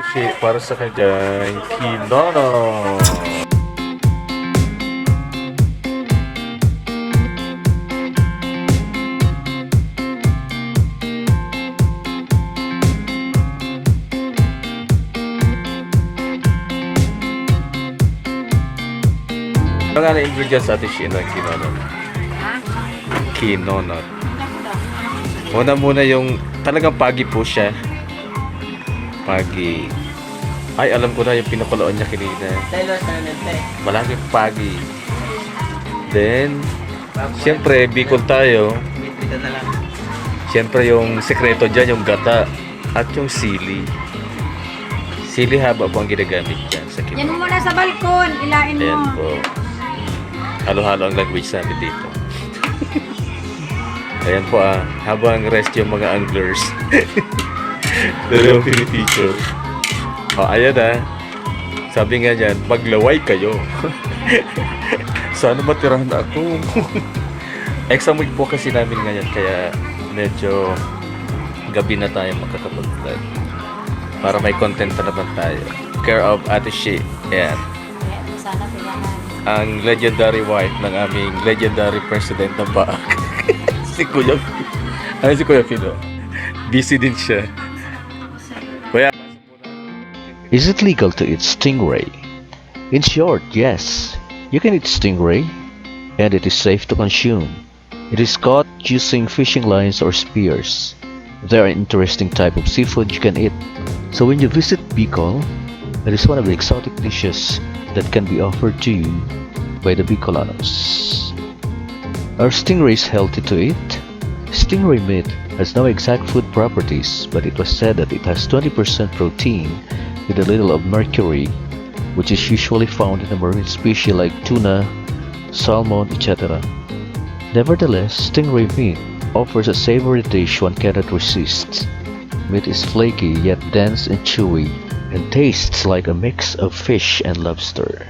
sushi para sa kanyang kinono. Ano nga na ingredients sa ating ng kinono? Kinono. Muna yung talagang pagi po siya. Pagi. Ay, alam ko na yung pinapaloon niya kanina. Malaking pagi. Then, siyempre, Bicol tayo. Siyempre, yung sekreto dyan, yung gata at yung sili. Sili haba po ang ginagamit dyan sa kinono. Yan mo muna sa balkon, ilain mo. Ayan po. Halo-halo ang language namin dito. Ayan po habang rest yung mga anglers. Dalawang pinipicture. Ayan sabi nga dyan, maglaway kayo. Sana matirahan ako. Exam week po kasi namin ngayon, kaya medyo gabi na tayo makakapag-vlog. Para may content na naman tayo. Care of Ate Shi. Ayan. Sana pilahan. Ang legendary wife ng aming legendary president ng Baak. Si Kuya si Kuya Pino. Busy din siya. Kuya. Is it legal to eat stingray? In short, yes. You can eat stingray, and it is safe to consume. It is caught using fishing lines or spears. They are an interesting type of seafood you can eat. So when you visit Bicol, it is one of the exotic dishes that can be offered to you by the Bicolanos. Are stingrays healthy to eat? Stingray meat has no exact food properties, but it was said that it has 20% protein with a little of mercury, which is usually found in a marine species like tuna, salmon, etc. Nevertheless, stingray meat offers a savory dish one cannot resist. Meat is flaky yet dense and chewy, and tastes like a mix of fish and lobster.